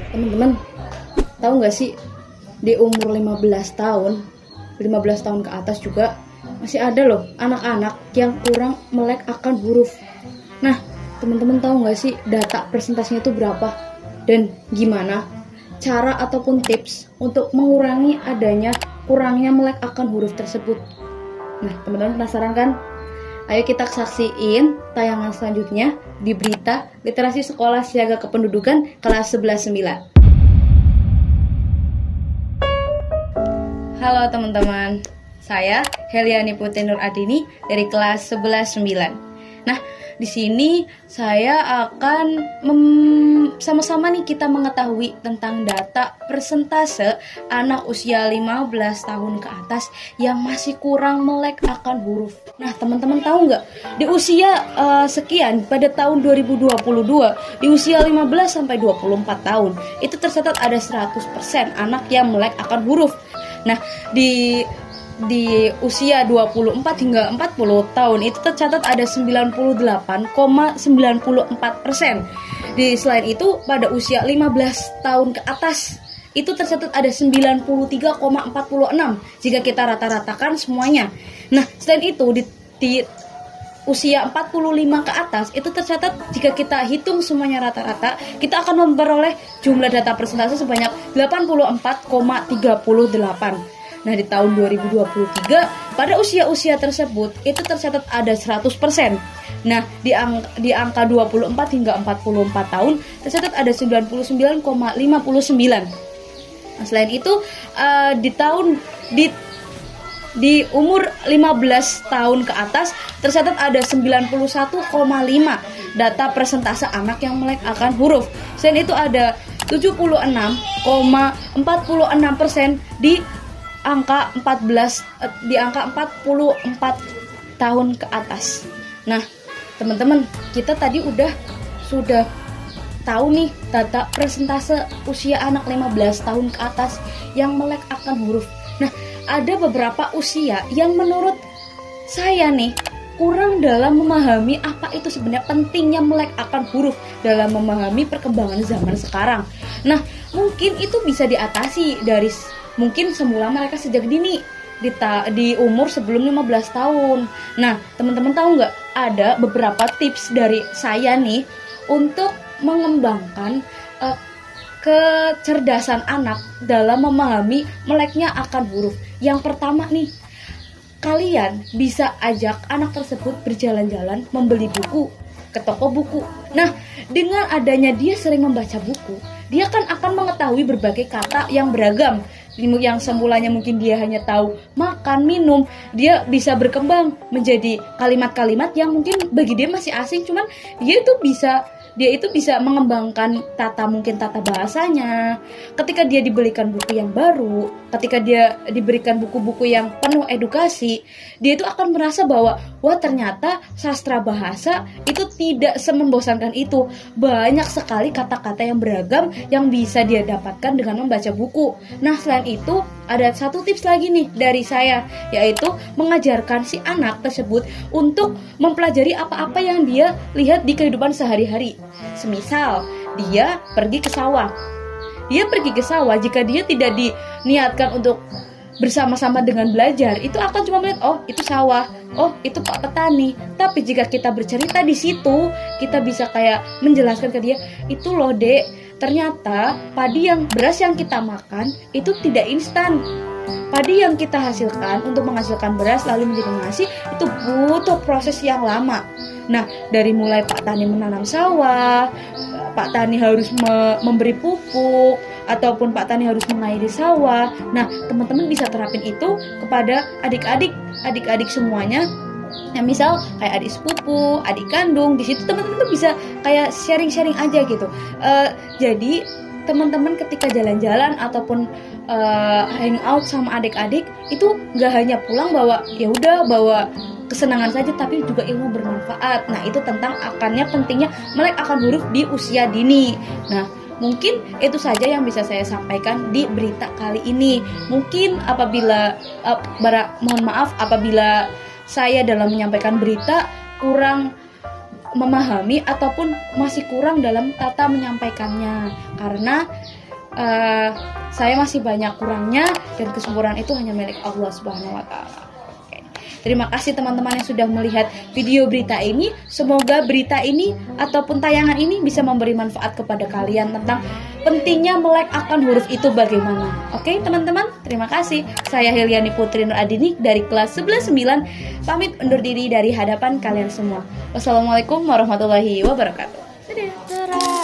Teman-teman, tahu nggak sih di umur 15 tahun, 15 tahun ke atas juga masih ada loh anak-anak yang kurang melek akan huruf. Nah, teman-teman tahu nggak sih data presentasinya itu berapa? Dan gimana cara ataupun tips untuk mengurangi adanya kurangnya melek akan huruf tersebut? Nah, teman-teman penasaran kan? Ayo kita saksiin tayangan selanjutnya di berita Literasi Sekolah Siaga Kependudukan kelas 11-9. Halo teman-teman, saya Heliani Putri Nur Adini dari kelas 11-9. Nah, di sini saya akan sama-sama nih kita mengetahui tentang data persentase anak usia 15 tahun ke atas yang masih kurang melek akan huruf. Nah, teman-teman tahu nggak? Di usia sekian pada tahun 2022, di usia 15 sampai 24 tahun, itu tercatat ada 100% anak yang melek akan huruf. Nah, di usia 24 hingga 40 tahun itu tercatat ada 98,94%. Selain itu pada usia 15 tahun ke atas itu tercatat ada 93,46 jika kita rata-ratakan semuanya. Nah, selain itu di usia 45 ke atas itu tercatat jika kita hitung semuanya rata-rata, kita akan memperoleh jumlah data persentase sebanyak 84,38. Nah, di tahun 2023 pada usia-usia tersebut itu tercatat ada 100%. Nah, di angka 24 hingga 44 tahun tercatat ada 99,59. Nah, selain itu di umur 15 tahun ke atas tercatat ada 91,5 data persentase anak yang melek akan huruf. Selain itu ada 76,46% di angka 44 tahun ke atas. Nah, teman-teman, kita tadi sudah tahu nih data persentase usia anak 15 tahun ke atas yang melek akan huruf. Nah, ada beberapa usia yang menurut saya nih kurang dalam memahami apa itu sebenarnya pentingnya melek akan huruf dalam memahami perkembangan zaman sekarang. Nah, mungkin itu bisa diatasi dari mungkin semula mereka sejak dini di umur sebelum 15 tahun. Nah, teman-teman tahu nggak, ada beberapa tips dari saya nih untuk mengembangkan kecerdasan anak dalam memahami meleknya akan huruf. Yang pertama nih, kalian bisa ajak anak tersebut berjalan-jalan membeli buku ke toko buku. Nah, dengan adanya dia sering membaca buku, dia akan mengetahui berbagai kata yang beragam. Yang semulanya mungkin dia hanya tahu makan, minum, dia bisa berkembang menjadi kalimat-kalimat yang mungkin bagi dia masih asing, cuman dia itu bisa mengembangkan tata bahasanya. Ketika dia diberikan buku yang baru, ketika dia diberikan buku-buku yang penuh edukasi, dia itu akan merasa bahwa wah, ternyata sastra bahasa itu tidak semembosankan itu. Banyak sekali kata-kata yang beragam yang bisa dia dapatkan dengan membaca buku. Nah, selain itu ada satu tips lagi nih dari saya, yaitu mengajarkan si anak tersebut untuk mempelajari apa-apa yang dia lihat di kehidupan sehari-hari. Semisal dia pergi ke sawah. Jika dia tidak diniatkan untuk bersama-sama dengan belajar, itu akan cuma melihat, oh itu sawah, oh itu pak petani. Tapi jika kita bercerita di situ, kita bisa kayak menjelaskan ke dia, itu loh dek, ternyata beras yang kita makan itu tidak instan. Padi yang kita hasilkan untuk menghasilkan beras lalu menjadi nasi itu butuh proses yang lama. Nah, dari mulai Pak Tani menanam sawah, Pak Tani harus memberi pupuk, ataupun Pak Tani harus mengairi sawah. Nah, teman-teman bisa terapin itu kepada adik-adik semuanya. Nah, misal kayak adik sepupu, adik kandung, di situ teman-teman tuh bisa kayak sharing-sharing aja gitu. Jadi teman-teman ketika jalan-jalan ataupun hangout sama adik-adik itu nggak hanya pulang bawa kesenangan saja, tapi juga ilmu bermanfaat. Nah, itu tentang pentingnya melek akan huruf di usia dini. Nah, mungkin itu saja yang bisa saya sampaikan di berita kali ini. Mungkin mohon maaf apabila saya dalam menyampaikan berita kurang memahami ataupun masih kurang dalam tata menyampaikannya, karena saya masih banyak kurangnya dan kesempurnaan itu hanya milik Allah Subhanahu wa taala. Oke. Terima kasih teman-teman yang sudah melihat video berita ini. Semoga berita ini ataupun tayangan ini bisa memberi manfaat kepada kalian tentang pentingnya melek akan huruf itu bagaimana. Oke, teman-teman, terima kasih. Saya Heliani Putri Nur Adini dari kelas 11-9 pamit undur diri dari hadapan kalian semua. Wassalamualaikum warahmatullahi wabarakatuh. Dadah.